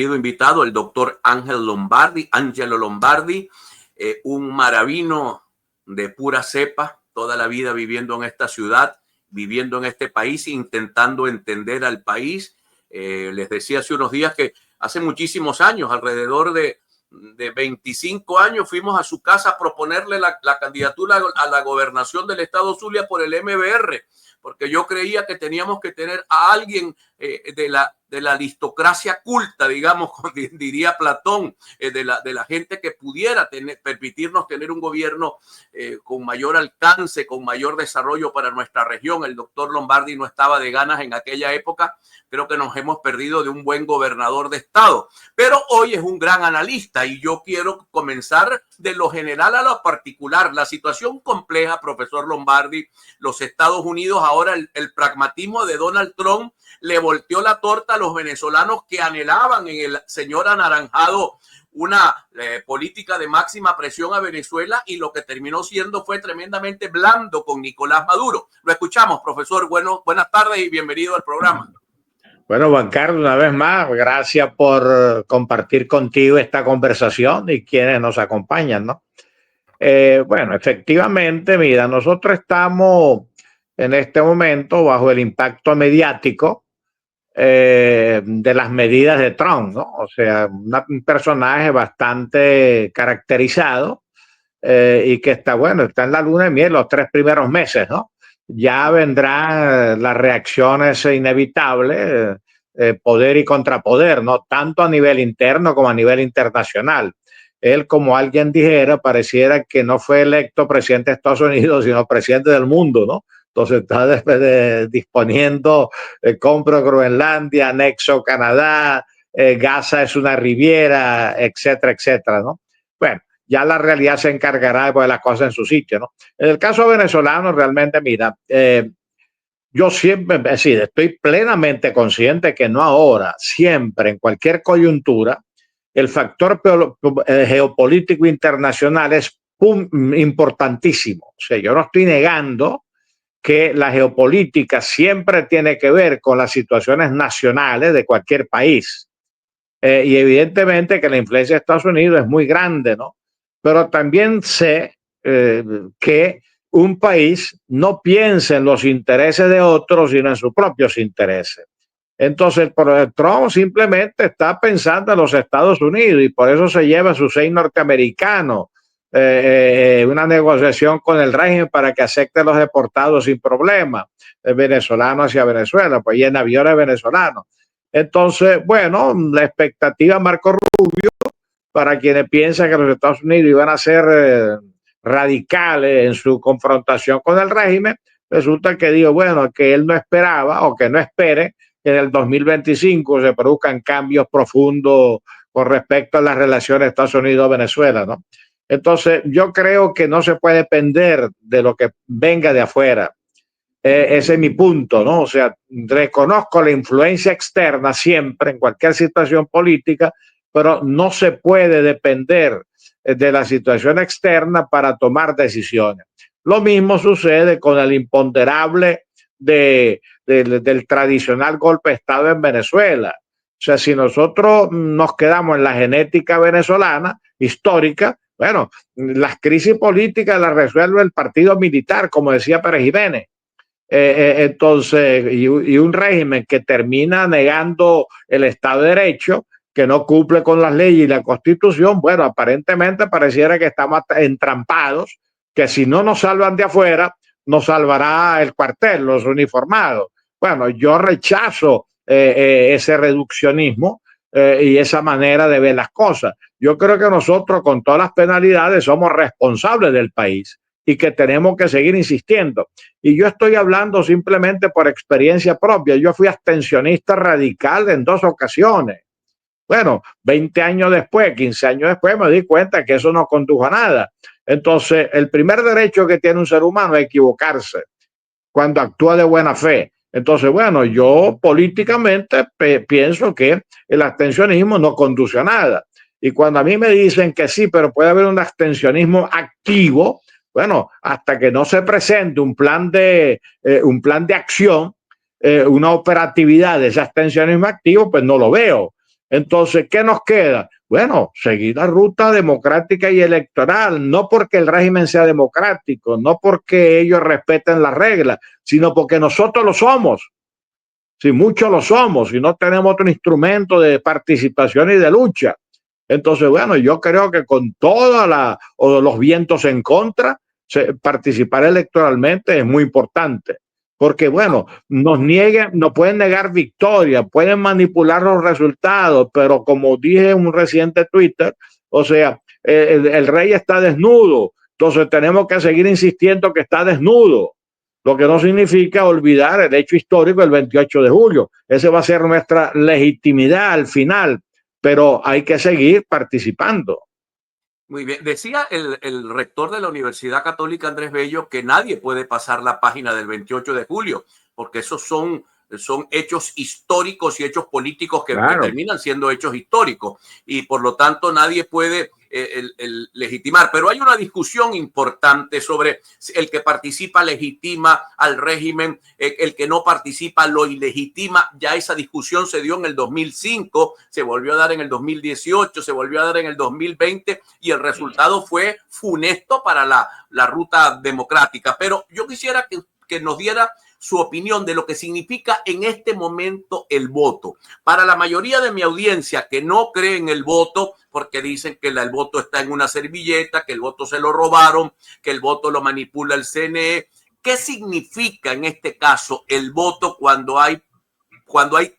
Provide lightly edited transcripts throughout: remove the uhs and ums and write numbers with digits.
invitado, el doctor Angelo Lombardi, un maravino de pura cepa, toda la vida viviendo en esta ciudad, viviendo en este país, intentando entender al país. Les decía hace unos días que hace muchísimos años, alrededor de 25 años, fuimos a su casa a proponerle la candidatura a la gobernación del estado Zulia por el MBR, porque yo creía que teníamos que tener a alguien de la aristocracia culta, digamos, diría Platón, de la gente que pudiera permitirnos tener un gobierno con mayor alcance, con mayor desarrollo para nuestra región. El doctor Lombardi no estaba de ganas en aquella época. Creo que nos hemos perdido de un buen gobernador de estado, pero hoy es un gran analista y yo quiero comenzar de lo general a lo particular. La situación compleja, profesor Lombardi, los Estados Unidos, ahora el pragmatismo de Donald Trump le volteó la torta a los venezolanos que anhelaban en el señor anaranjado una política de máxima presión a Venezuela, y lo que terminó siendo fue tremendamente blando con Nicolás Maduro. Lo escuchamos, profesor. Buenas tardes y bienvenido al programa. Bueno, Juan Carlos, una vez más, gracias por compartir contigo esta conversación y quienes nos acompañan, ¿no? Bueno, efectivamente, mira, nosotros estamos en este momento bajo el impacto mediático de las medidas de Trump, ¿no? O sea, un personaje bastante caracterizado y que está, bueno, está en la luna de miel los 3 primeros meses, ¿no? Ya vendrán las reacciones inevitables, poder y contrapoder, ¿no? Tanto a nivel interno como a nivel internacional. Él, como alguien dijera, pareciera que no fue electo presidente de Estados Unidos, sino presidente del mundo, ¿no? Entonces está disponiendo, compro Groenlandia, anexo Canadá, Gaza es una riviera, etcétera, etcétera, ¿no? Bueno, ya la realidad se encargará de poner las cosas en su sitio, ¿no? En el caso venezolano, realmente, mira, yo siempre, es decir, estoy plenamente consciente que no ahora, siempre, en cualquier coyuntura, el factor geopolítico internacional es importantísimo. O sea, yo no estoy negando que la geopolítica siempre tiene que ver con las situaciones nacionales de cualquier país. Y evidentemente que la influencia de Estados Unidos es muy grande, ¿no? Pero también sé que un país no piensa en los intereses de otros, sino en sus propios intereses. Entonces, Trump simplemente está pensando en los Estados Unidos y por eso se lleva su 6 norteamericanos, una negociación con el régimen para que acepte los deportados sin problema, venezolanos hacia Venezuela, pues y en aviones venezolanos. Entonces, bueno, la expectativa Marco Rubio, para quienes piensan que los Estados Unidos iban a ser radicales en su confrontación con el régimen, resulta que digo, bueno, que él no esperaba o que no espere que en el 2025 se produzcan cambios profundos con respecto a las relaciones Estados Unidos-Venezuela, ¿no? Entonces, yo creo que no se puede depender de lo que venga de afuera. Ese es mi punto, ¿no? O sea, reconozco la influencia externa siempre en cualquier situación política, pero no se puede depender de la situación externa para tomar decisiones. Lo mismo sucede con el imponderable del tradicional golpe de Estado en Venezuela. O sea, si nosotros nos quedamos en la genética venezolana histórica, bueno, las crisis políticas las resuelve el partido militar, como decía Pérez Jiménez. Entonces, y un régimen que termina negando el Estado de Derecho, que no cumple con las leyes y la Constitución, bueno, aparentemente pareciera que estamos entrampados, que si no nos salvan de afuera, nos salvará el cuartel, los uniformados. Bueno, yo rechazo ese reduccionismo y esa manera de ver las cosas. Yo creo que nosotros, con todas las penalidades, somos responsables del país y que tenemos que seguir insistiendo. Y yo estoy hablando simplemente por experiencia propia. Yo fui abstencionista radical en 2 ocasiones. Bueno, 20 años después, 15 años después, me di cuenta que eso no condujo a nada. Entonces, el primer derecho que tiene un ser humano es equivocarse cuando actúa de buena fe. Entonces, bueno, yo políticamente pienso que el abstencionismo no conduce a nada. Y cuando a mí me dicen que sí, pero puede haber un abstencionismo activo, bueno, hasta que no se presente un plan de acción, una operatividad de ese abstencionismo activo, pues no lo veo. Entonces, ¿qué nos queda? Bueno, seguir la ruta democrática y electoral, no porque el régimen sea democrático, no porque ellos respeten las reglas, sino porque nosotros lo somos. Si muchos lo somos y no tenemos otro instrumento de participación y de lucha. Entonces, bueno, yo creo que con todos los vientos en contra, participar electoralmente es muy importante. Porque, bueno, nos pueden negar victoria, pueden manipular los resultados, pero como dije en un reciente Twitter, o sea, el rey está desnudo, entonces tenemos que seguir insistiendo que está desnudo, lo que no significa olvidar el hecho histórico del 28 de julio. Ese va a ser nuestra legitimidad al final, pero hay que seguir participando. Muy bien. Decía el rector de la Universidad Católica, Andrés Bello, que nadie puede pasar la página del 28 de julio, porque esos son hechos históricos y hechos políticos que terminan siendo hechos históricos, y por lo tanto nadie puede legitimar. Pero hay una discusión importante sobre el que participa legitima al régimen, el que no participa lo ilegitima. Ya esa discusión se dio en el 2005, se volvió a dar en el 2018, se volvió a dar en el 2020 y el resultado fue funesto para la ruta democrática. Pero yo quisiera que nos diera su opinión de lo que significa en este momento el voto. Para la mayoría de mi audiencia que no cree en el voto, porque dicen que el voto está en una servilleta, que el voto se lo robaron, que el voto lo manipula el CNE, ¿qué significa en este caso el voto cuando hay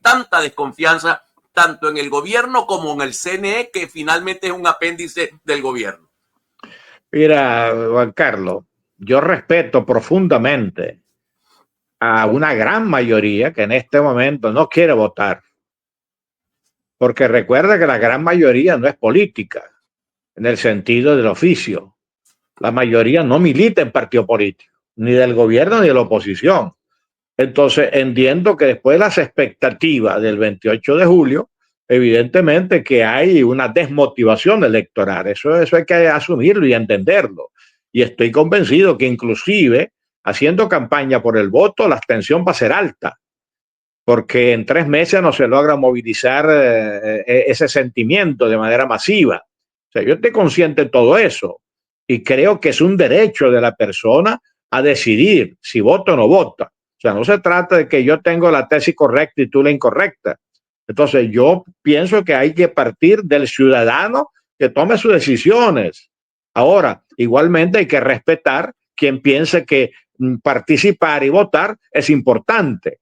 tanta desconfianza tanto en el gobierno como en el CNE, que finalmente es un apéndice del gobierno? Mira, Juan Carlos, yo respeto profundamente a una gran mayoría que en este momento no quiere votar. Porque recuerda que la gran mayoría no es política, en el sentido del oficio. La mayoría no milita en partido político, ni del gobierno ni de la oposición. Entonces entiendo que después de las expectativas del 28 de julio, evidentemente que hay una desmotivación electoral. Eso hay que asumirlo y entenderlo. Y estoy convencido que inclusive haciendo campaña por el voto, la abstención va a ser alta, porque en 3 meses no se logra movilizar ese sentimiento de manera masiva. O sea, yo estoy consciente de todo eso y creo que es un derecho de la persona a decidir si vota o no vota. O sea, no se trata de que yo tengo la tesis correcta y tú la incorrecta. Entonces, yo pienso que hay que partir del ciudadano que tome sus decisiones. Ahora, igualmente hay que respetar quien piense que participar y votar es importante.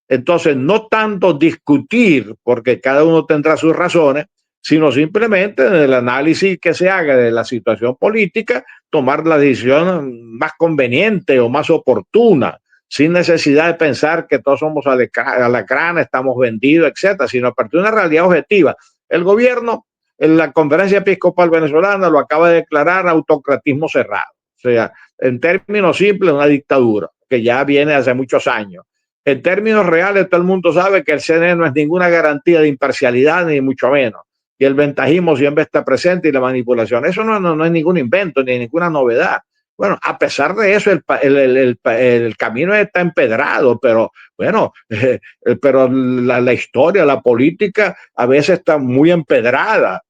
Entonces, no tanto discutir, porque cada uno tendrá sus razones, sino simplemente en el análisis que se haga de la situación política, tomar la decisión más conveniente o más oportuna, sin necesidad de pensar que todos somos alacranes, estamos vendidos, etcétera, sino a partir de una realidad objetiva. El gobierno, en la Conferencia Episcopal Venezolana, lo acaba de declarar autocratismo cerrado. O sea, en términos simples, una dictadura que ya viene hace muchos años. En términos reales, todo el mundo sabe que el CNE no es ninguna garantía de imparcialidad, ni mucho menos. Y el ventajismo siempre está presente y la manipulación. Eso no es ningún invento, ni ninguna novedad. Bueno, a pesar de eso, el camino está empedrado, pero bueno, pero la historia, la política a veces está muy empedrada.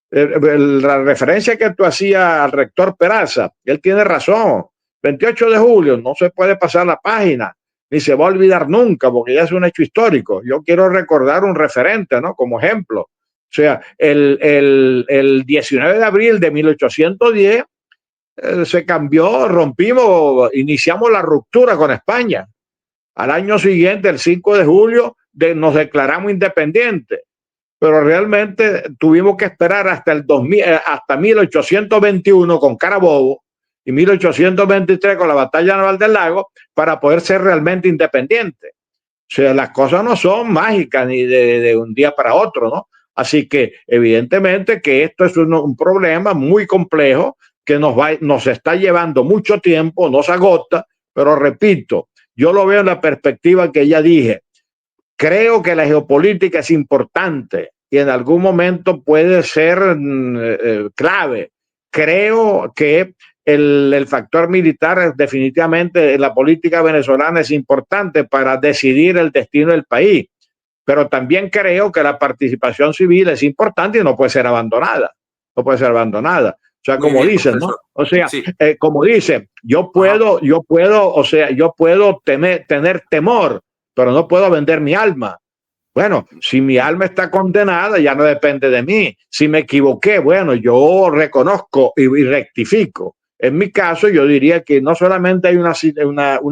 La referencia que tú hacías al rector Peraza, él tiene razón. 28 de julio no se puede pasar la página, ni se va a olvidar nunca, porque ya es un hecho histórico. Yo quiero recordar un referente, ¿no? Como ejemplo. O sea, el 19 de abril de 1810 se cambió, rompimos, iniciamos la ruptura con España. Al año siguiente, el 5 de julio, nos declaramos independientes. Pero realmente tuvimos que esperar hasta el 2000, hasta 1821 con Carabobo y 1823 con la batalla naval del Lago para poder ser realmente independiente. O sea, las cosas no son mágicas ni de un día para otro, ¿no? Así que evidentemente que esto es un problema muy complejo que nos está llevando mucho tiempo, nos agota, pero repito, yo lo veo en la perspectiva que ya dije. Creo que la geopolítica es importante y en algún momento puede ser clave. Creo que el factor militar definitivamente en la política venezolana es importante para decidir el destino del país. pero también creo que la participación civil es importante y no puede ser abandonada. No puede ser abandonada. O sea, Muy como bien, dicen, ¿no? profesor. O sea, Sí. como dicen, yo Ajá. puedo, o sea, yo puedo tener temor, pero no puedo vender mi alma. Bueno, si mi alma está condenada, ya no depende de mí. Si me equivoqué, bueno, yo reconozco y rectifico. En mi caso, yo diría que no solamente hay un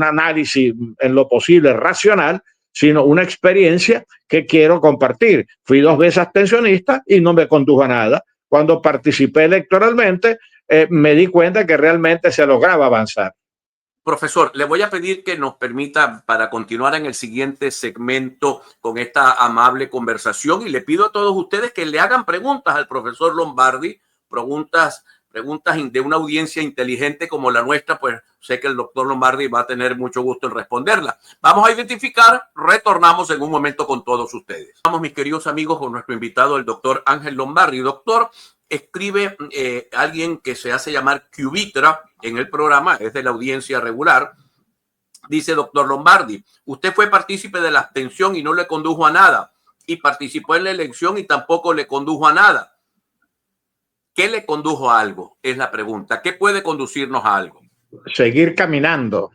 análisis en lo posible racional, sino una experiencia que quiero compartir. Fui 2 veces abstencionista y no me condujo a nada. Cuando participé electoralmente, me di cuenta que realmente se lograba avanzar. Profesor, le voy a pedir que nos permita para continuar en el siguiente segmento con esta amable conversación y le pido a todos ustedes que le hagan preguntas al profesor Lombardi, preguntas de una audiencia inteligente como la nuestra, pues sé que el doctor Lombardi va a tener mucho gusto en responderla. Vamos a identificar, retornamos en un momento con todos ustedes. Vamos, mis queridos amigos, con nuestro invitado, el doctor Ángel Lombardi. Doctor, escribe alguien que se hace llamar Cubitra en el programa, es de la audiencia regular. Dice: doctor Lombardi, usted fue partícipe de la abstención y no le condujo a nada, y participó en la elección y tampoco le condujo a nada. ¿Qué le condujo a algo? Es la pregunta. ¿Qué puede conducirnos a algo? Seguir caminando.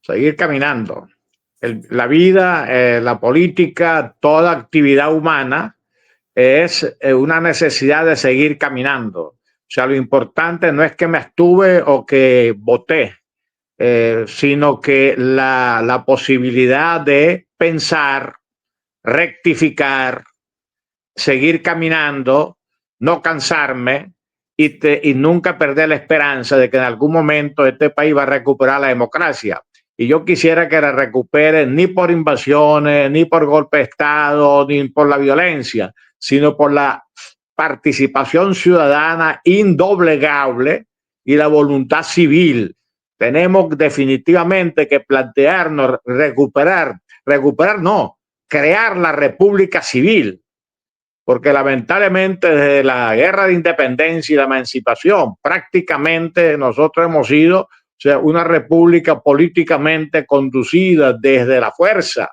Seguir caminando. La vida, la política, toda actividad humana es una necesidad de seguir caminando. O sea, lo importante no es que me abstuve o que voté, sino que la posibilidad de pensar, rectificar, seguir caminando, no cansarme y nunca perder la esperanza de que en algún momento este país va a recuperar la democracia. Y yo quisiera que la recupere ni por invasiones, ni por golpe de Estado, ni por la violencia, sino por la participación ciudadana indoblegable y la voluntad civil. Tenemos definitivamente que plantearnos recuperar no, crear la república civil, porque lamentablemente desde la guerra de independencia y la emancipación prácticamente nosotros hemos sido, o sea, una república políticamente conducida desde la fuerza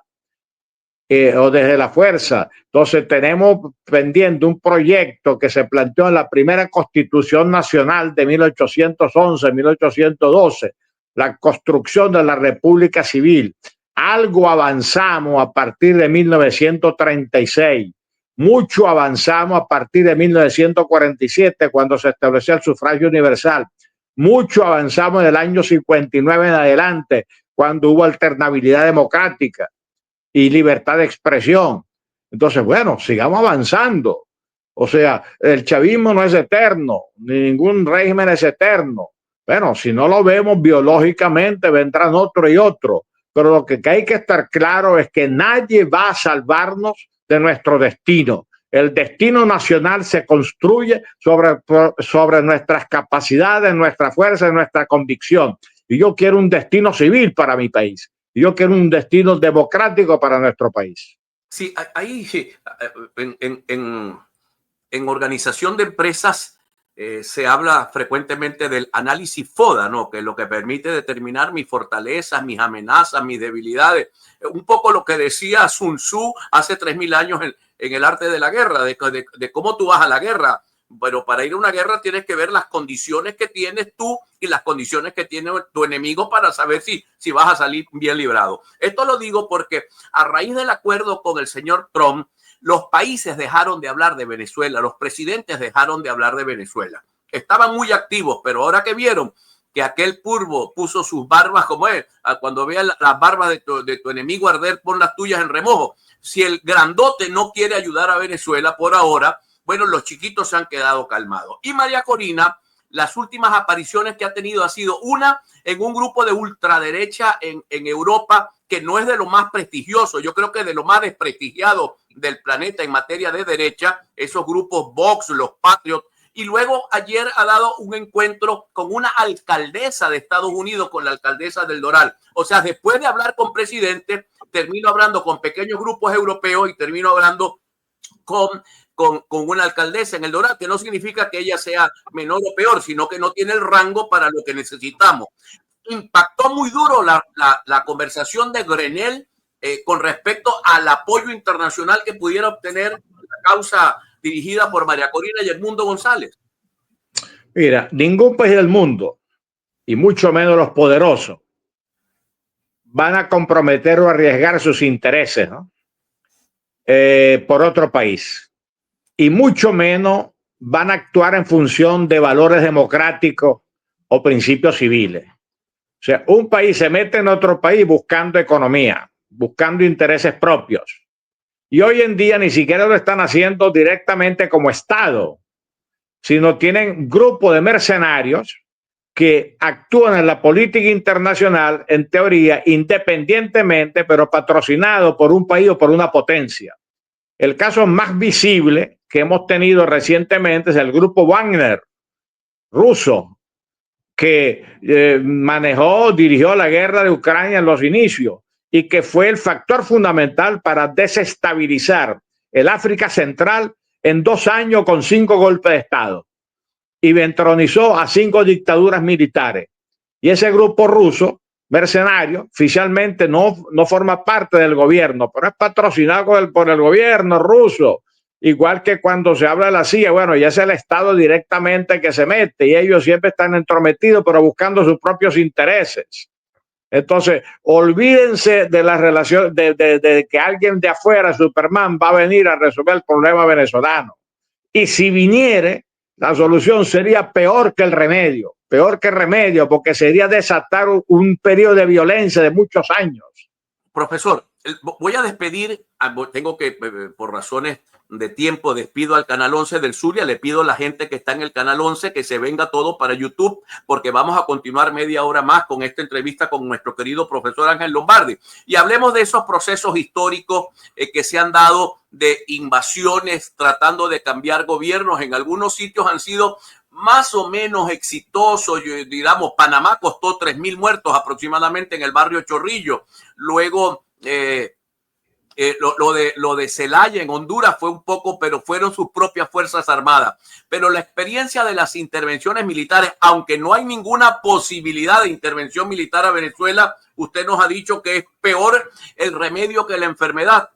o desde la fuerza. Entonces tenemos pendiente un proyecto que se planteó en la primera Constitución Nacional de 1811-1812, la construcción de la República Civil. Algo avanzamos a partir de 1936. Mucho avanzamos a partir de 1947, cuando se estableció el sufragio universal. Mucho avanzamos del año 59 en adelante, cuando hubo alternabilidad democrática y libertad de expresión. Entonces, bueno, sigamos avanzando. O sea, el chavismo no es eterno, ni ningún régimen es eterno. Bueno, si no lo vemos biológicamente, vendrán otro y otro. Pero lo que hay que estar claro es que nadie va a salvarnos de nuestro destino. El destino nacional se construye sobre nuestras capacidades, nuestra fuerza, nuestra convicción. Y yo quiero un destino civil para mi país. Y yo quiero un destino democrático para nuestro país. Sí, ahí sí, en organización de empresas se habla frecuentemente del análisis FODA, ¿no? Que es lo que permite determinar mis fortalezas, mis amenazas, mis debilidades. Un poco lo que decía Sun Tzu hace 3000 años en el arte de la guerra, de cómo tú vas a la guerra. Pero para ir a una guerra tienes que ver las condiciones que tienes tú y las condiciones que tiene tu enemigo para saber si vas a salir bien librado. Esto lo digo porque a raíz del acuerdo con el señor Trump, los países dejaron de hablar de Venezuela, los presidentes dejaron de hablar de Venezuela. Estaban muy activos, pero ahora que vieron que aquel purvo puso sus barbas, como es, cuando veas las barbas de tu enemigo arder, pon las tuyas en remojo. Si el grandote no quiere ayudar a Venezuela por ahora, bueno, los chiquitos se han quedado calmados. Y María Corina, las últimas apariciones que ha tenido ha sido una en un grupo de ultraderecha en Europa, que no es de lo más prestigioso, yo creo que de lo más desprestigiado del planeta en materia de derecha, esos grupos Vox, los Patriots. Y luego ayer ha dado un encuentro con una alcaldesa de Estados Unidos, con la alcaldesa del Doral. O sea, después de hablar con presidentes, termino hablando con pequeños grupos europeos y termino hablando con una alcaldesa en el Doral, que no significa que ella sea menor o peor, sino que no tiene el rango para lo que necesitamos. Impactó muy duro la conversación de Grenell con respecto al apoyo internacional que pudiera obtener la causa dirigida por María Corina y Edmundo González? Mira, ningún país del mundo, y mucho menos los poderosos, van a comprometer o arriesgar sus intereses, ¿no? Por otro país. Y mucho menos van a actuar en función de valores democráticos o principios civiles. O sea, un país se mete en otro país buscando economía, buscando intereses propios. Y hoy en día ni siquiera lo están haciendo directamente como Estado, sino tienen grupos de mercenarios que actúan en la política internacional, en teoría, independientemente, pero patrocinado por un país o por una potencia. El caso más visible que hemos tenido recientemente es el grupo Wagner, ruso, que dirigió la guerra de Ucrania en los inicios y que fue el factor fundamental para desestabilizar el África Central en 2 años con 5 golpes de Estado y entronizó a 5 dictaduras militares. Y ese grupo ruso, mercenario, oficialmente no forma parte del gobierno, pero es patrocinado por el gobierno ruso. Igual que cuando se habla de la CIA, bueno, ya es el Estado directamente que se mete y ellos siempre están entrometidos, pero buscando sus propios intereses. Entonces, olvídense de la relación, de que alguien de afuera, Superman, va a venir a resolver el problema venezolano. Y si viniere, la solución sería peor que el remedio, porque sería desatar un periodo de violencia de muchos años. Profesor, voy a despedir, tengo que, por razones de tiempo, despido al Canal 11 del Zulia, le pido a la gente que está en el Canal 11 que se venga todo para YouTube, porque vamos a continuar media hora más con esta entrevista con nuestro querido profesor Ángel Lombardi, y hablemos de esos procesos históricos que se han dado de invasiones, tratando de cambiar gobiernos. En algunos sitios han sido más o menos exitosos, digamos, Panamá costó 3,000 muertos aproximadamente en el barrio Chorrillo. Luego, lo de Celaya en Honduras fue un poco, pero fueron sus propias fuerzas armadas. Pero la experiencia de las intervenciones militares, aunque no hay ninguna posibilidad de intervención militar a Venezuela, usted nos ha dicho que es peor el remedio que la enfermedad.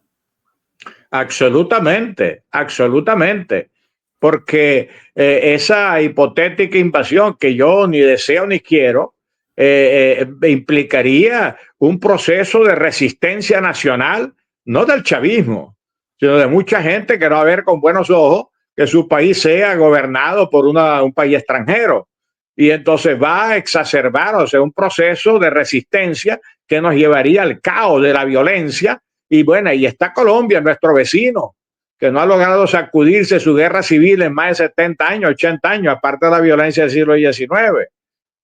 Absolutamente, absolutamente. Porque esa hipotética invasión que yo ni deseo ni quiero, implicaría un proceso de resistencia nacional, no del chavismo, sino de mucha gente que no va a ver con buenos ojos que su país sea gobernado por un país extranjero. Y entonces va a exacerbar, o sea, un proceso de resistencia que nos llevaría al caos de la violencia. Y bueno, y está Colombia, nuestro vecino, que no ha logrado sacudirse su guerra civil en más de 70 años, 80 años, aparte de la violencia del siglo XIX.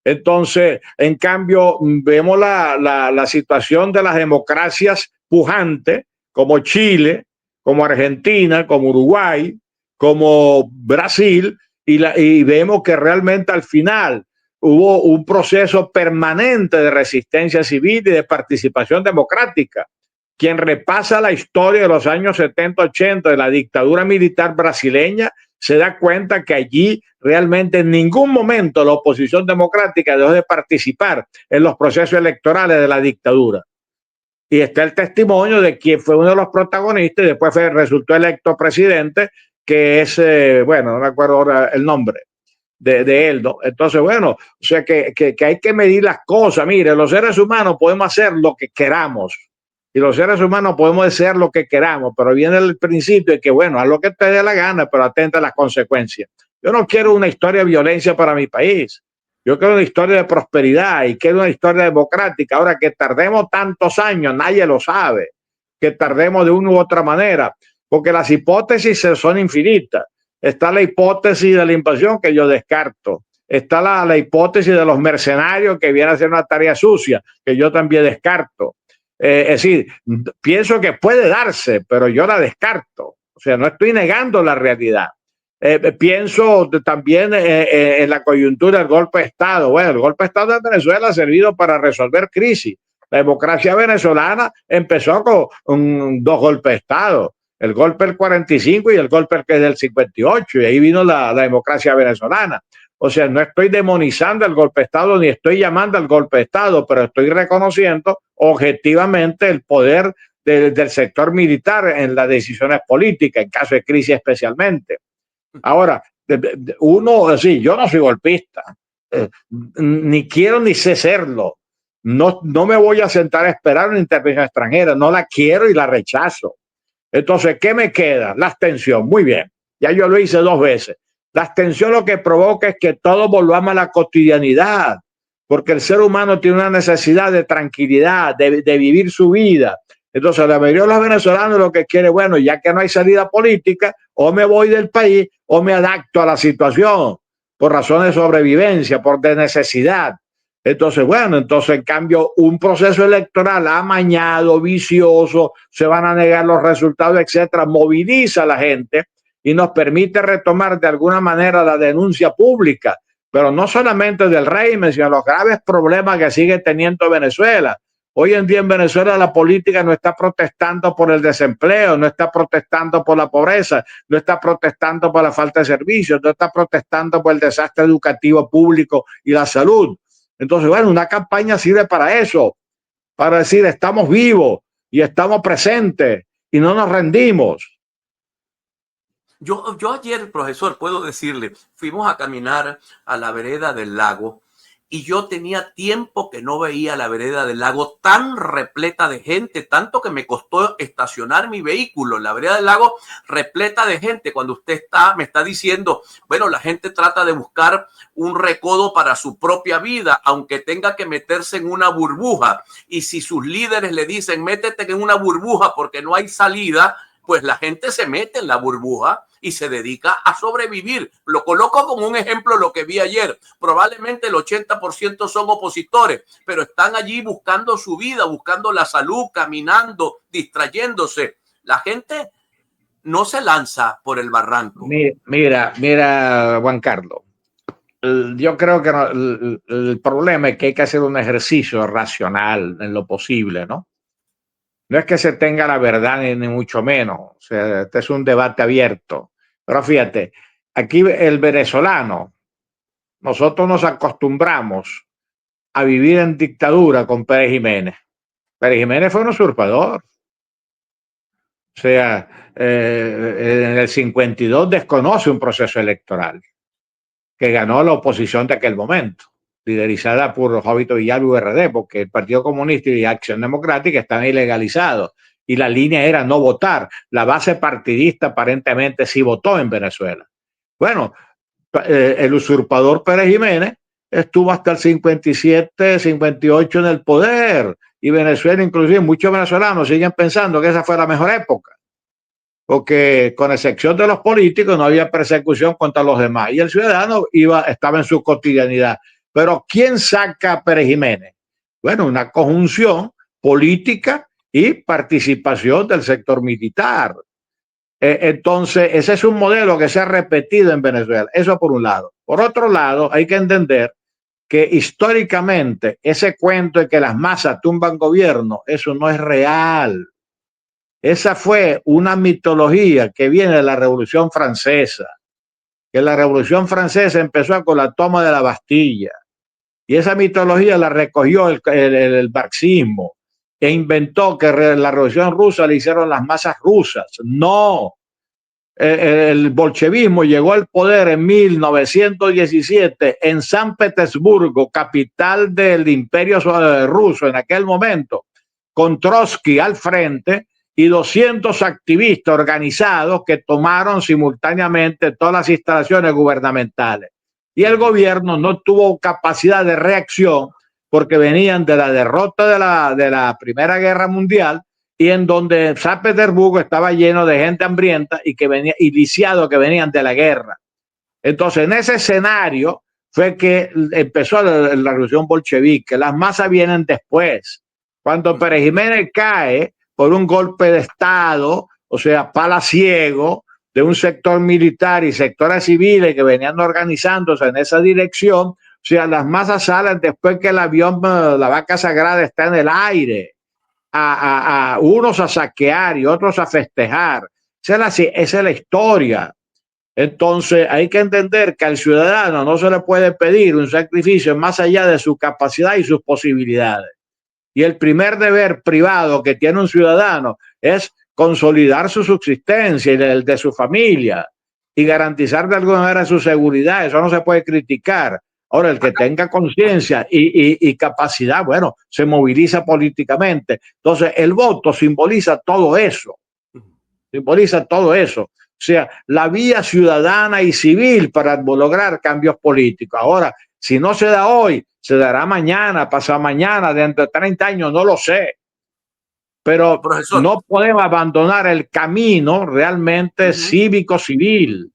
Entonces, en cambio, vemos la situación de las democracias pujantes, como Chile, como Argentina, como Uruguay, como Brasil, y vemos que realmente al final hubo un proceso permanente de resistencia civil y de participación democrática. Quien repasa la historia de los años 70-80 de la dictadura militar brasileña se da cuenta que allí realmente en ningún momento la oposición democrática dejó de participar en los procesos electorales de la dictadura. Y está el testimonio de quien fue uno de los protagonistas y después resultó electo presidente, que es, bueno, no me acuerdo ahora el nombre de él, ¿no? Entonces, bueno, o sea que hay que medir las cosas. Mire, los seres humanos podemos hacer lo que queramos. Y los seres humanos podemos desear lo que queramos, pero viene el principio de que, bueno, haz lo que te dé la gana, pero atenta a las consecuencias. Yo no quiero una historia de violencia para mi país. Yo quiero una historia de prosperidad y quiero una historia democrática. Ahora, que tardemos tantos años, nadie lo sabe. Que tardemos de una u otra manera, porque las hipótesis son infinitas. Está la hipótesis de la invasión, que yo descarto. Está la hipótesis de los mercenarios que vienen a hacer una tarea sucia, que yo también descarto. Es decir, pienso que puede darse, pero yo la descarto. O sea, no estoy negando la realidad. Pienso también en la coyuntura del golpe de Estado. Bueno, el golpe de Estado de Venezuela ha servido para resolver crisis. La democracia venezolana empezó con 2 golpes de Estado. El golpe del 45 y el golpe del 58. Y ahí vino la democracia venezolana. O sea, no estoy demonizando el golpe de Estado ni estoy llamando al golpe de Estado, pero estoy reconociendo objetivamente el poder del sector militar en las decisiones políticas, en caso de crisis especialmente. Ahora, uno, sí, yo no soy golpista, ni quiero ni sé serlo. No me voy a sentar a esperar una intervención extranjera, no la quiero y la rechazo. Entonces, ¿qué me queda? La abstención. Muy bien, ya yo lo hice 2 veces. La abstención lo que provoca es que todos volvamos a la cotidianidad, porque el ser humano tiene una necesidad de tranquilidad, de vivir su vida. Entonces, la mayoría de los venezolanos lo que quiere, bueno, ya que no hay salida política, o me voy del país o me adapto a la situación por razones de sobrevivencia, por de necesidad. Entonces, bueno, entonces en cambio un proceso electoral amañado, vicioso, se van a negar los resultados, etcétera, moviliza a la gente y nos permite retomar de alguna manera la denuncia pública, pero no solamente del régimen, sino los graves problemas que sigue teniendo Venezuela. Hoy en día en Venezuela la política no está protestando por el desempleo, no está protestando por la pobreza, no está protestando por la falta de servicios, no está protestando por el desastre educativo público y la salud. Entonces, bueno, una campaña sirve para eso, para decir estamos vivos y estamos presentes y no nos rendimos. Yo ayer, profesor, puedo decirle, fuimos a caminar a la vereda del lago y yo tenía tiempo que no veía la vereda del lago tan repleta de gente, tanto que me costó estacionar mi vehículo. La vereda del lago repleta de gente. Cuando usted me está diciendo, bueno, la gente trata de buscar un recodo para su propia vida, aunque tenga que meterse en una burbuja. Y si sus líderes le dicen, métete en una burbuja porque no hay salida, pues la gente se mete en la burbuja y se dedica a sobrevivir. Lo coloco como un ejemplo lo que vi ayer. Probablemente el 80% son opositores, pero están allí buscando su vida, buscando la salud, caminando, distrayéndose. La gente no se lanza por el barranco. Mira, Juan Carlos. Yo creo que el problema es que hay que hacer un ejercicio racional en lo posible, ¿no? No es que se tenga la verdad ni mucho menos. O sea, este es un debate abierto. Pero fíjate, aquí el venezolano, nosotros nos acostumbramos a vivir en dictadura con Pérez Jiménez. Pérez Jiménez fue un usurpador. O sea, en el 52 desconoce un proceso electoral que ganó la oposición de aquel momento, liderizada por Jovito Villalba y URD, porque el Partido Comunista y Acción Democrática están ilegalizados y la línea era no votar. La base partidista aparentemente sí votó en Venezuela. Bueno, el usurpador Pérez Jiménez estuvo hasta el 57, 58 en el poder y Venezuela, inclusive muchos venezolanos siguen pensando que esa fue la mejor época, porque con excepción de los políticos no había persecución contra los demás y el ciudadano estaba en su cotidianidad. Pero ¿quién saca a Pérez Jiménez? Bueno, una conjunción política y participación del sector militar. Entonces, ese es un modelo que se ha repetido en Venezuela. Eso por un lado. Por otro lado, hay que entender que históricamente ese cuento de que las masas tumban gobierno, eso no es real. Esa fue una mitología que viene de la Revolución Francesa, que la Revolución Francesa empezó con la toma de la Bastilla y esa mitología la recogió el marxismo e inventó que la Revolución Rusa le hicieron las masas rusas. No, el bolchevismo llegó al poder en 1917 en San Petersburgo, capital del Imperio ruso en aquel momento, con Trotsky al frente y 200 activistas organizados que tomaron simultáneamente todas las instalaciones gubernamentales. Y el gobierno no tuvo capacidad de reacción porque venían de la derrota de la Primera Guerra Mundial y en donde San Petersburgo estaba lleno de gente hambrienta y que venía y lisiados que venían de la guerra. Entonces, en ese escenario fue que empezó la revolución bolchevique. Las masas vienen después. Cuando Pérez Jiménez cae por un golpe de Estado, o sea, palaciego, de un sector militar y sectores civiles que venían organizándose en esa dirección, o sea, las masas salen después que el avión, la vaca sagrada está en el aire, a unos a saquear y otros a festejar. Esa es la historia. Entonces hay que entender que al ciudadano no se le puede pedir un sacrificio más allá de su capacidad y sus posibilidades. Y el primer deber privado que tiene un ciudadano es consolidar su subsistencia y el de su familia y garantizar de alguna manera su seguridad. Eso no se puede criticar. Ahora, el que tenga conciencia y capacidad, bueno, se moviliza políticamente. Entonces, el voto simboliza todo eso. Simboliza todo eso. O sea, la vía ciudadana y civil para lograr cambios políticos. Ahora, si no se da hoy, se dará mañana, pasado mañana, dentro de 30 años, no lo sé. Pero Profesor, no podemos abandonar el camino realmente cívico-civil.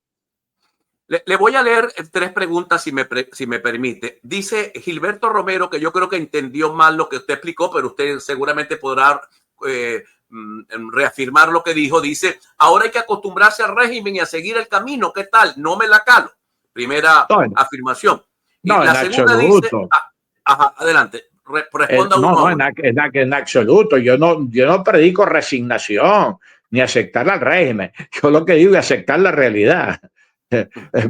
Le voy a leer tres preguntas si me permite. Dice Gilberto Romero que yo creo que entendió mal lo que usted explicó, pero usted seguramente podrá reafirmar lo que dijo. Dice, ahora hay que acostumbrarse al régimen y a seguir el camino. ¿Qué tal? No me la calo. Primera afirmación. Y no, la en segunda absoluto. dice, adelante, responda uno. No, en absoluto. Yo no predico resignación ni aceptar al régimen. Yo lo que digo es aceptar la realidad.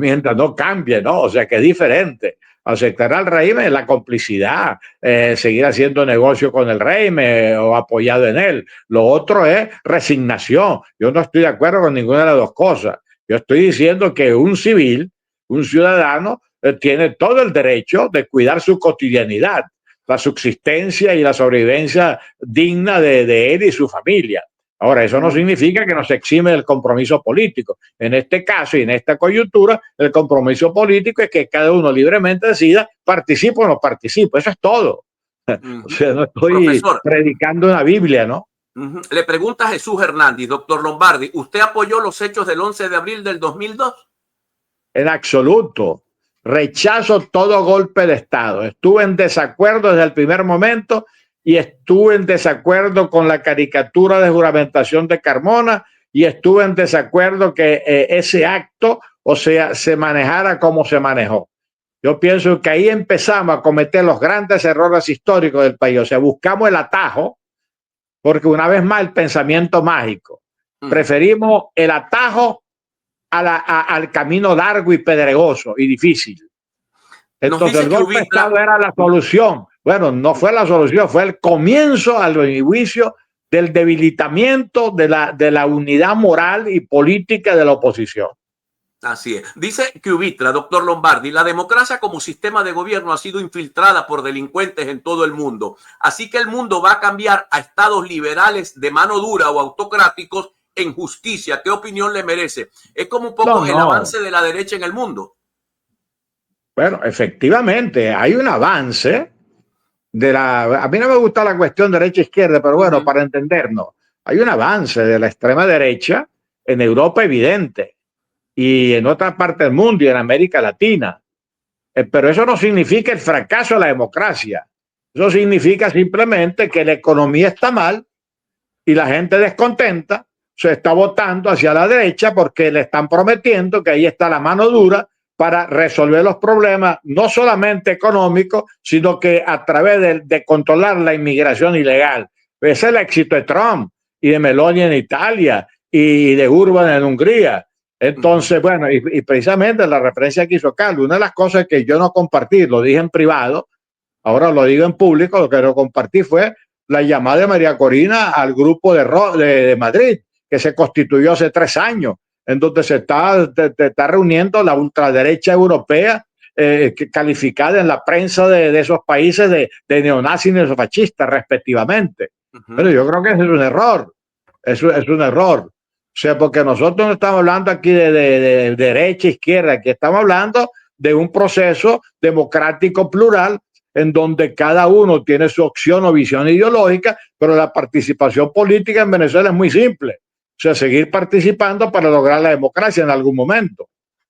Mientras no cambie, ¿no? O sea, que es diferente. Aceptar al régimen es la complicidad, seguir haciendo negocio con el régimen o apoyado en él. Lo otro es resignación. Yo no estoy de acuerdo con ninguna de las dos cosas. Yo estoy diciendo que un civil, un ciudadano, tiene todo el derecho de cuidar su cotidianidad, la subsistencia y la sobrevivencia digna de él y su familia. Ahora, eso no significa que nos exime del compromiso político. En este caso y en esta coyuntura, el compromiso político es que cada uno libremente decida participo o no participo. Eso es todo. O sea, no estoy predicando una Biblia, ¿no? Le pregunta Jesús Hernández, doctor Lombardi, ¿usted apoyó los hechos del 11 de abril del 2002? En absoluto. Rechazo todo golpe de Estado. Estuve en desacuerdo desde el primer momento y estuve en desacuerdo con la caricatura de juramentación de Carmona y estuve en desacuerdo que ese acto, o sea, se manejara como se manejó. Yo pienso que ahí empezamos a cometer los grandes errores históricos del país. O sea, buscamos el atajo, porque una vez más el pensamiento mágico. Preferimos el atajo al camino largo y pedregoso y difícil. Entonces el golpe de Estado era la solución. Bueno, no fue la solución, fue el comienzo, al mi juicio, del debilitamiento de la unidad moral y política de la oposición. Así es. Dice Cubitra, doctor Lombardi, la democracia como sistema de gobierno ha sido infiltrada por delincuentes en todo el mundo. Así que el mundo va a cambiar a estados liberales de mano dura o autocráticos en justicia. ¿Qué opinión le merece? Es como un poco el avance de la derecha en el mundo. Bueno, efectivamente, hay un avance a mí no me gusta la cuestión derecha-izquierda, pero bueno, para entendernos, hay un avance de la extrema derecha en Europa evidente y en otra parte del mundo y en América Latina. Pero eso no significa el fracaso de la democracia. Eso significa simplemente que la economía está mal y la gente descontenta se está votando hacia la derecha porque le están prometiendo que ahí está la mano dura para resolver los problemas, no solamente económicos, sino que a través de controlar la inmigración ilegal. Ese es el éxito de Trump y de Meloni en Italia y de Urban en Hungría. Entonces, bueno, y precisamente la referencia que hizo Carlos, una de las cosas que yo no compartí, lo dije en privado, ahora lo digo en público, lo que no compartí fue la llamada de María Corina al grupo de Madrid, que se constituyó hace 3 años, en donde se está reuniendo la ultraderecha europea, calificada en la prensa de esos países de neonazis y neofascistas, respectivamente. Pero yo creo que ese es un error. Es un error. O sea, porque nosotros no estamos hablando aquí de derecha, izquierda, aquí estamos hablando de un proceso democrático plural en donde cada uno tiene su opción o visión ideológica, pero la participación política en Venezuela es muy simple. O sea, seguir participando para lograr la democracia en algún momento.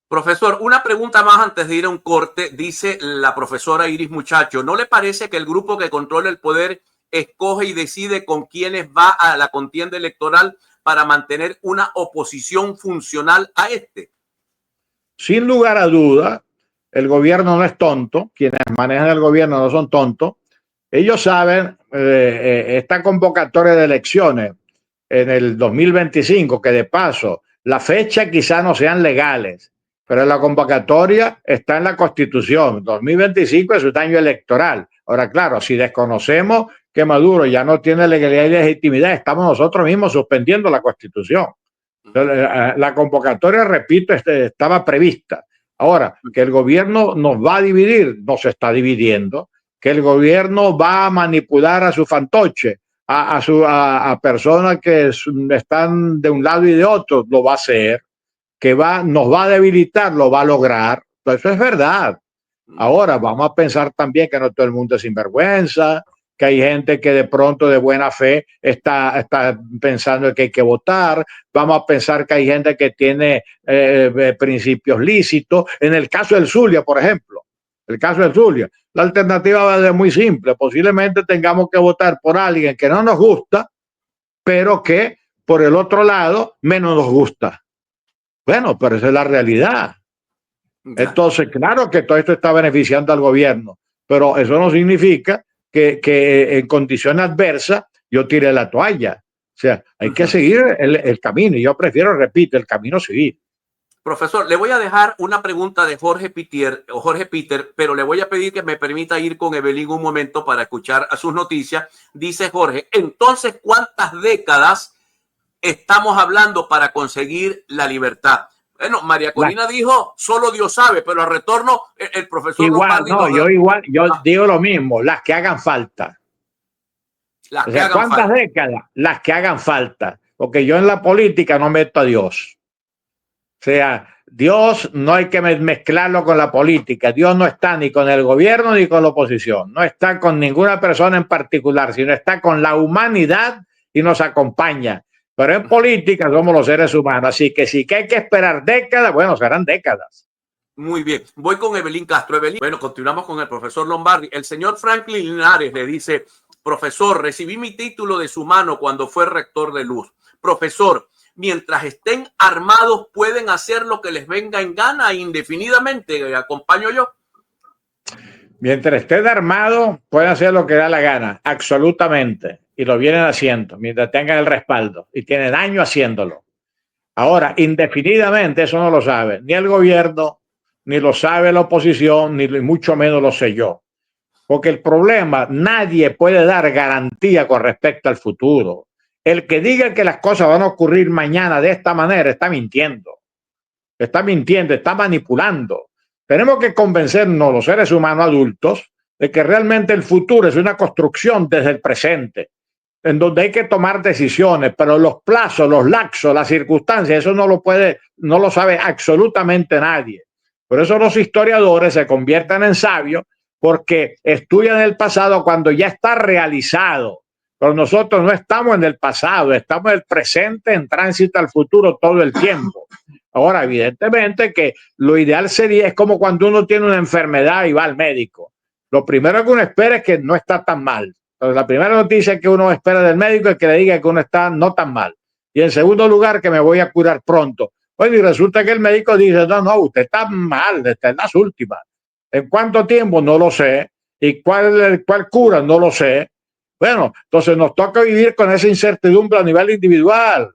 Profesor, una pregunta más antes de ir a un corte. Dice la profesora Iris Muchacho, ¿no le parece que el grupo que controla el poder escoge y decide con quiénes va a la contienda electoral para mantener una oposición funcional a este? Sin lugar a duda, el gobierno no es tonto, quienes manejan el gobierno no son tontos. Ellos saben, esta convocatoria de elecciones en el 2025, que de paso, la fecha quizá no sean legales, pero la convocatoria está en la Constitución. 2025 es un año electoral. Ahora, claro, si desconocemos que Maduro ya no tiene legalidad y legitimidad, estamos nosotros mismos suspendiendo la Constitución. La convocatoria, repito, estaba prevista. Ahora, que el gobierno nos va a dividir, nos está dividiendo, que el gobierno va a manipular a su fantoche, a personas que están de un lado y de otro, lo va a hacer, que nos va a debilitar, lo va a lograr. Eso es verdad. Ahora vamos a pensar también que no todo el mundo es sinvergüenza, que hay gente que de pronto de buena fe está pensando que hay que votar. Vamos a pensar que hay gente que tiene principios lícitos. En el caso del Zulia, por ejemplo, el caso del Zulia, la alternativa va a ser muy simple. Posiblemente tengamos que votar por alguien que no nos gusta, pero que por el otro lado menos nos gusta. Bueno, pero esa es la realidad. Entonces, claro que todo esto está beneficiando al gobierno, pero eso no significa que en condiciones adversas yo tire la toalla. O sea, hay que seguir el camino, y yo prefiero, repito, el camino seguir. Profesor, le voy a dejar una pregunta de Jorge Peter, pero le voy a pedir que me permita ir con Evelyn un momento para escuchar a sus noticias. Dice Jorge, entonces, ¿cuántas décadas estamos hablando para conseguir la libertad? Bueno, María Corina dijo, solo Dios sabe, pero al retorno el profesor igual, Lombardi yo digo lo mismo, las que hagan falta. Las que hagan ¿cuántas falta? décadas? Las que hagan falta, porque yo en la política no meto a Dios. O sea, Dios no hay que mezclarlo con la política. Dios no está ni con el gobierno ni con la oposición. No está con ninguna persona en particular, sino está con la humanidad y nos acompaña. Pero en política somos los seres humanos, así que si hay que esperar décadas, bueno, serán décadas. Muy bien, voy con Evelyn Castro. Evelyn, bueno, continuamos con el profesor Lombardi. El señor Franklin Linares le dice, profesor, recibí mi título de su mano cuando fue rector de Luz. Profesor, mientras estén armados pueden hacer lo que les venga en gana indefinidamente. ¿Acompaño yo? Mientras estén armados pueden hacer lo que da la gana, absolutamente. Y lo vienen haciendo, mientras tengan el respaldo. Y tienen años haciéndolo. Ahora, indefinidamente, eso no lo sabe ni el gobierno, ni lo sabe la oposición, ni mucho menos lo sé yo. Porque el problema, nadie puede dar garantía con respecto al futuro. El que diga que las cosas van a ocurrir mañana de esta manera está mintiendo. Está manipulando. Tenemos que convencernos los seres humanos adultos de que realmente el futuro es una construcción desde el presente, en donde hay que tomar decisiones, pero los plazos, los lapsos, las circunstancias, eso no lo sabe absolutamente nadie. Por eso los historiadores se convierten en sabios, porque estudian el pasado cuando ya está realizado. Pero nosotros no estamos en el pasado, estamos en el presente, en tránsito al futuro todo el tiempo. Ahora, evidentemente que lo ideal es como cuando uno tiene una enfermedad y va al médico. Lo primero que uno espera es que no está tan mal. Entonces, la primera noticia que uno espera del médico es que le diga que uno está no tan mal. Y en segundo lugar, que me voy a curar pronto. Bueno, y resulta que el médico dice, no, usted está mal, está en las últimas. ¿En cuánto tiempo? No lo sé. ¿Y cuál cura? No lo sé. Bueno, entonces nos toca vivir con esa incertidumbre a nivel individual.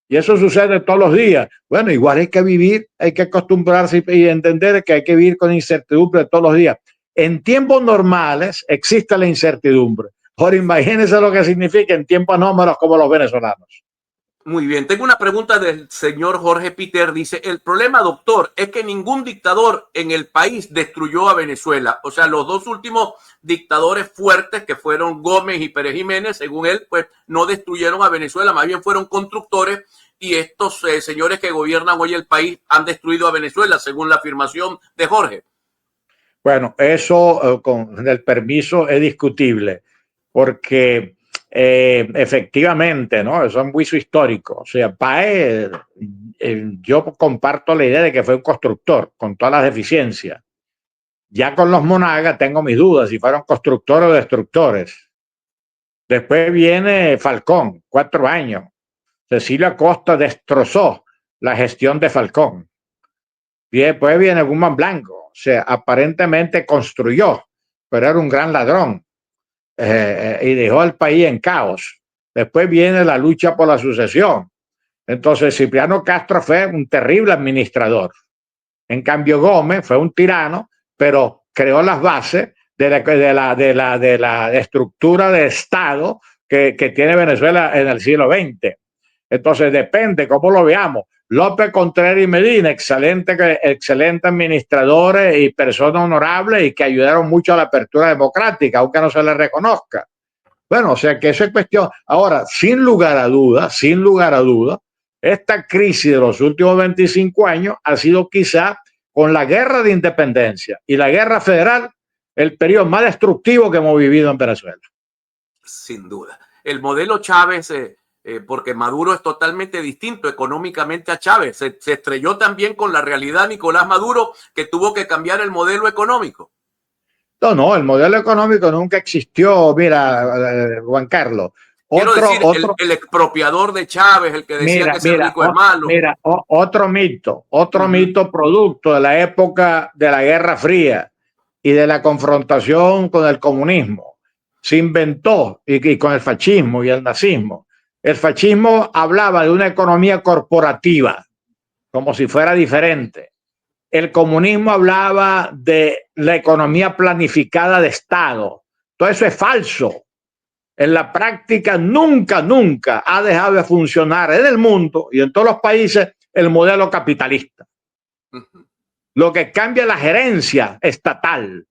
Y eso sucede todos los días. Bueno, igual hay que vivir, hay que acostumbrarse y entender que hay que vivir con incertidumbre todos los días. En tiempos normales existe la incertidumbre. Ahora imagínense lo que significa en tiempos anómalos como los venezolanos. Muy bien, tengo una pregunta del señor Jorge Peter. Dice, el problema, doctor, es que ningún dictador en el país destruyó a Venezuela. O sea, los dos últimos dictadores fuertes, que fueron Gómez y Pérez Jiménez, según él, pues no destruyeron a Venezuela, más bien fueron constructores, y estos señores que gobiernan hoy el país han destruido a Venezuela, según la afirmación de Jorge. Bueno, eso con el permiso es discutible, porque efectivamente, ¿no? Eso es un juicio histórico. O sea, Páez, yo comparto la idea de que fue un constructor con todas las deficiencias. Ya con los Monagas tengo mis dudas si fueron constructores o destructores. Después viene Falcón, 4 años. Cecilio Acosta destrozó la gestión de Falcón. Y después viene Guzmán Blanco. O sea, aparentemente construyó, pero era un gran ladrón. Y dejó al país en caos. Después viene la lucha por la sucesión. Entonces Cipriano Castro fue un terrible administrador. En cambio Gómez fue un tirano, pero creó las bases de la estructura de Estado que tiene Venezuela en el siglo XX. Entonces depende cómo lo veamos. López Contreras y Medina, excelente administradores y personas honorables y que ayudaron mucho a la apertura democrática, aunque no se les reconozca. Bueno, o sea que eso es cuestión. Ahora, sin lugar a dudas, esta crisis de los últimos 25 años ha sido quizá con la guerra de independencia y la guerra federal el periodo más destructivo que hemos vivido en Venezuela. Sin duda. El modelo Chávez, porque Maduro es totalmente distinto económicamente a Chávez, se estrelló también con la realidad Nicolás Maduro, que tuvo que cambiar el modelo económico. No, el modelo económico nunca existió. Mira, Juan Carlos. Quiero decir, el expropiador de Chávez, el que decía que ser rico es malo. Mira, otro mito producto de la época de la Guerra Fría y de la confrontación con el comunismo. Se inventó, y con el fascismo y el nazismo. El fascismo hablaba de una economía corporativa, como si fuera diferente. El comunismo hablaba de la economía planificada de Estado. Todo eso es falso. En la práctica nunca ha dejado de funcionar en el mundo y en todos los países el modelo capitalista. Lo que cambia es la gerencia estatal,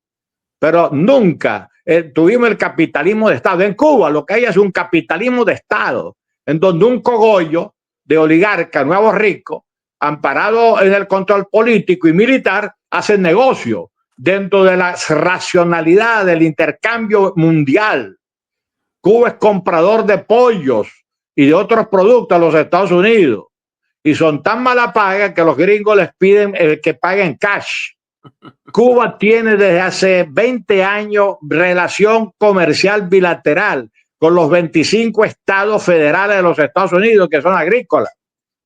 pero nunca tuvimos el capitalismo de Estado. En Cuba lo que hay es un capitalismo de Estado, en donde un cogollo de oligarcas, nuevos ricos, amparado en el control político y militar, hacen negocio dentro de la racionalidad del intercambio mundial. Cuba es comprador de pollos y de otros productos a los Estados Unidos y son tan mala paga que los gringos les piden que paguen cash. Cuba tiene desde hace 20 años relación comercial bilateral con los 25 estados federales de los Estados Unidos que son agrícolas,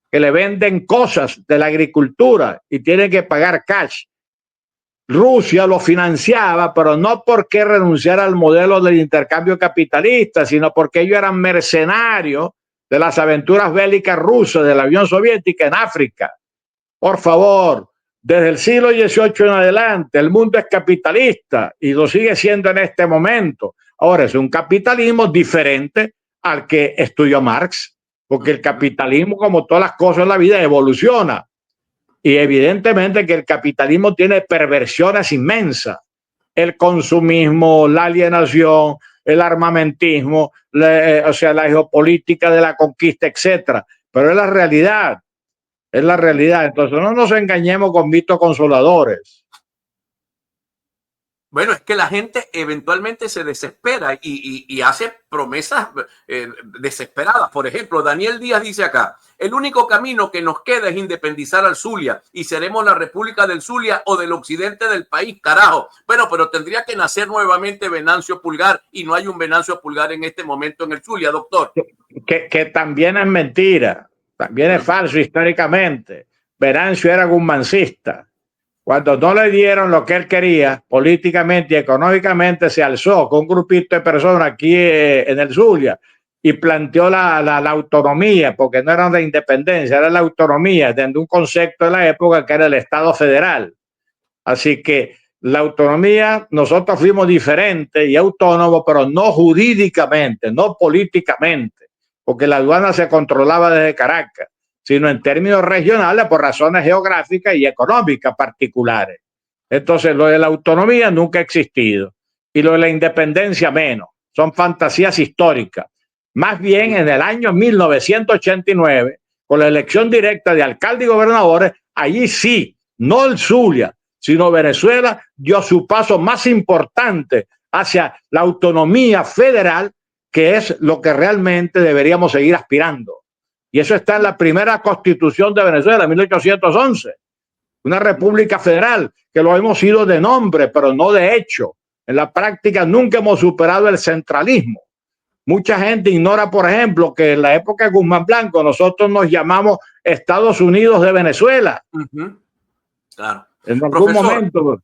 que le venden cosas de la agricultura y tienen que pagar cash. Rusia lo financiaba, pero no porque renunciara al modelo del intercambio capitalista, sino porque ellos eran mercenarios de las aventuras bélicas rusas de la Unión Soviética en África. Por favor, desde el siglo XVIII en adelante, el mundo es capitalista y lo sigue siendo en este momento. Ahora es un capitalismo diferente al que estudió Marx, porque el capitalismo, como todas las cosas en la vida, evoluciona. Y evidentemente que el capitalismo tiene perversiones inmensas. El consumismo, la alienación, el armamentismo, o sea, la geopolítica de la conquista, etcétera. Pero es la realidad. Es la realidad. Entonces no nos engañemos con mitos consoladores. Bueno, es que la gente eventualmente se desespera y hace promesas desesperadas. Por ejemplo, Daniel Díaz dice acá, el único camino que nos queda es independizar al Zulia y seremos la República del Zulia o del occidente del país, carajo. Bueno, pero tendría que nacer nuevamente Venancio Pulgar y no hay un Venancio Pulgar en este momento en el Zulia, doctor. Que también es mentira, también es falso históricamente. Venancio era gumancista. Cuando no le dieron lo que él quería, políticamente y económicamente, se alzó con un grupito de personas aquí en el Zulia y planteó la autonomía, porque no era la independencia, era la autonomía, dentro de un concepto de la época que era el Estado federal. Así que la autonomía, nosotros fuimos diferentes y autónomos, pero no jurídicamente, no políticamente, porque la aduana se controlaba desde Caracas, sino en términos regionales por razones geográficas y económicas particulares. Entonces, lo de la autonomía nunca ha existido y lo de la independencia menos. Son fantasías históricas. Más bien, en el año 1989, con la elección directa de alcalde y gobernadores, allí sí, no el Zulia, sino Venezuela dio su paso más importante hacia la autonomía federal, que es lo que realmente deberíamos seguir aspirando. Y eso está en la primera constitución de Venezuela, 1811. Una república federal, que lo hemos sido de nombre, pero no de hecho. En la práctica nunca hemos superado el centralismo. Mucha gente ignora, por ejemplo, que en la época de Guzmán Blanco nosotros nos llamamos Estados Unidos de Venezuela. Claro. En algún momento.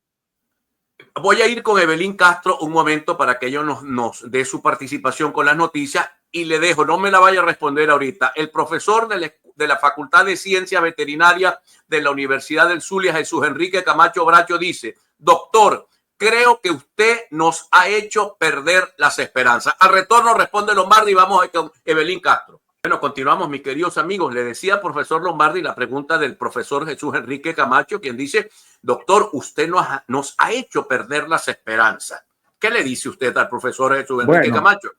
Voy a ir con Evelyn Castro un momento para que ella nos dé su participación con las noticias y le dejo, no me la vaya a responder ahorita. El profesor de la Facultad de Ciencias Veterinarias de la Universidad del Zulia, Jesús Enrique Camacho Bracho, dice, doctor, creo que usted nos ha hecho perder las esperanzas. Al retorno responde Lombardi y vamos con Evelyn Castro. Bueno, continuamos, mis queridos amigos. Le decía, profesor Lombardi, la pregunta del profesor Jesús Enrique Camacho, quien dice, doctor, usted nos ha hecho perder las esperanzas. ¿Qué le dice usted al profesor Jesús Enrique Camacho?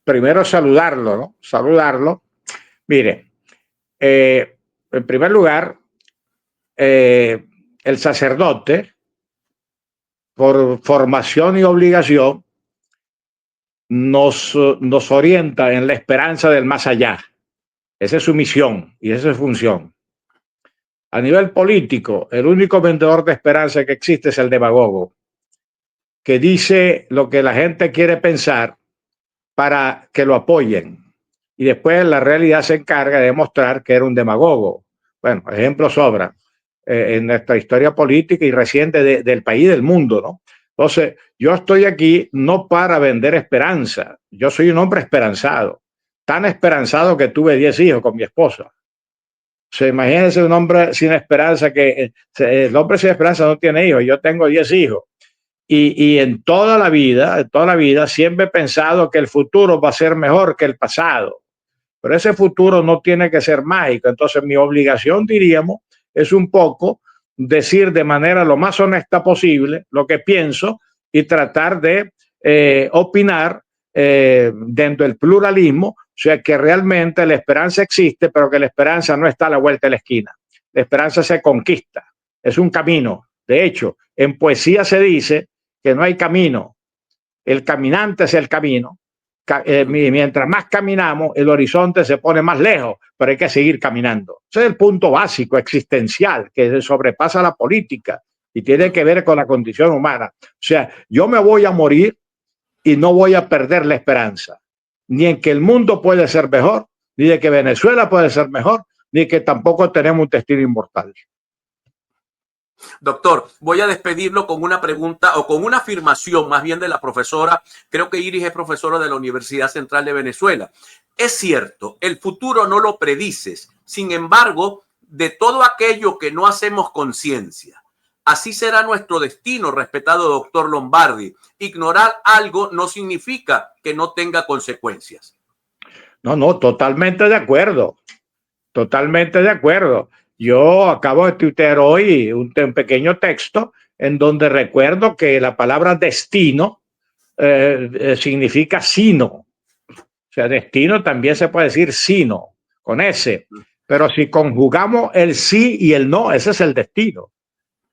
Primero saludarlo, ¿no? Saludarlo. Mire, en primer lugar, el sacerdote, por formación y obligación, nos orienta en la esperanza del más allá. Esa es su misión y esa es su función. A nivel político, el único vendedor de esperanza que existe es el demagogo, que dice lo que la gente quiere pensar para que lo apoyen. Y después la realidad se encarga de demostrar que era un demagogo. Bueno, ejemplos sobran en nuestra historia política y reciente del país y del mundo, ¿no? Entonces, yo estoy aquí no para vender esperanza. Yo soy un hombre esperanzado. Tan esperanzado que tuve 10 hijos con mi esposa. O sea, imagínense un hombre sin esperanza que el hombre sin esperanza no tiene hijos. Yo tengo 10 hijos. Y en toda la vida siempre he pensado que el futuro va a ser mejor que el pasado. Pero ese futuro no tiene que ser mágico. Entonces mi obligación, diríamos, es un poco decir de manera lo más honesta posible lo que pienso y tratar de opinar dentro del pluralismo, o sea que realmente la esperanza existe, pero que la esperanza no está a la vuelta de la esquina. La esperanza se conquista, es un camino. De hecho, en poesía se dice que no hay camino, el caminante es el camino. Mientras más caminamos, el horizonte se pone más lejos, pero hay que seguir caminando. Ese es el punto básico, existencial, que sobrepasa la política y tiene que ver con la condición humana. O sea, yo me voy a morir y no voy a perder la esperanza, ni en que el mundo puede ser mejor, ni de que Venezuela puede ser mejor, ni que tampoco tenemos un destino inmortal. Doctor, voy a despedirlo con una pregunta o con una afirmación más bien de la profesora. Creo que Iris es profesora de la Universidad Central de Venezuela. Es cierto, el futuro no lo predices. Sin embargo, de todo aquello que no hacemos conciencia, así será nuestro destino, respetado doctor Lombardi. Ignorar algo no significa que no tenga consecuencias. No, totalmente de acuerdo. Totalmente de acuerdo. Yo acabo de tuitear hoy un pequeño texto en donde recuerdo que la palabra destino significa sino. O sea, destino también se puede decir sino, con S. Pero si conjugamos el sí y el no, ese es el destino.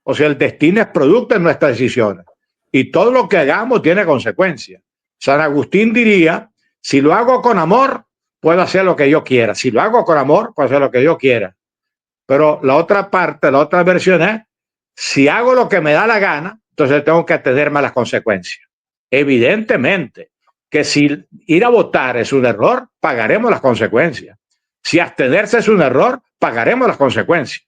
O sea, el destino es producto de nuestras decisiones. Y todo lo que hagamos tiene consecuencias. San Agustín diría, si lo hago con amor, puedo hacer lo que yo quiera. Si lo hago con amor, puedo hacer lo que yo quiera. Pero la otra parte, la otra versión es, si hago lo que me da la gana, entonces tengo que atenerme a las consecuencias. Evidentemente que si ir a votar es un error, pagaremos las consecuencias. Si abstenerse es un error, pagaremos las consecuencias.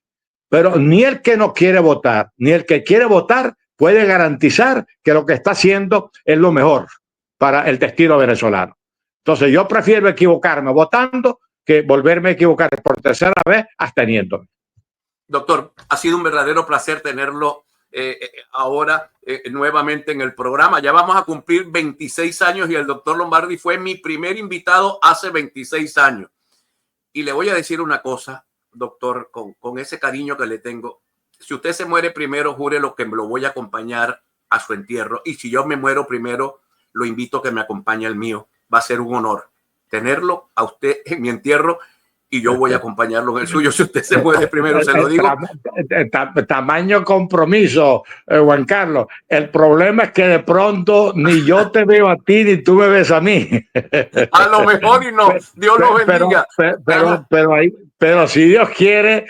Pero ni el que no quiere votar, ni el que quiere votar puede garantizar que lo que está haciendo es lo mejor para el destino venezolano. Entonces yo prefiero equivocarme votando que volverme a equivocar por tercera vez absteniéndome. Doctor, ha sido un verdadero placer tenerlo ahora nuevamente en el programa. Ya vamos a cumplir 26 años y el doctor Lombardi fue mi primer invitado hace 26 años. Y le voy a decir una cosa, doctor, con ese cariño que le tengo. Si usted se muere primero, jure lo que me lo voy a acompañar a su entierro. Y si yo me muero primero, lo invito a que me acompañe al mío. Va a ser un honor tenerlo a usted en mi entierro y yo voy a acompañarlo en el suyo. Si usted se muere primero, se lo digo. Tamaño compromiso, Juan Carlos. El problema es que de pronto ni yo te veo a ti ni tú me ves a mí. A lo mejor y no. Dios lo bendiga. Pero si Dios quiere,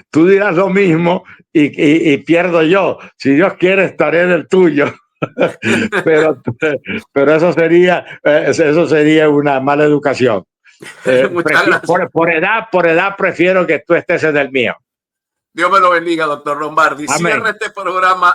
tú dirás lo mismo y pierdo yo. Si Dios quiere, estaré en el tuyo. pero eso sería una mala educación. Por edad prefiero que tú estés en el mío. Dios me lo bendiga, doctor Lombardi. Amén. Cierra este programa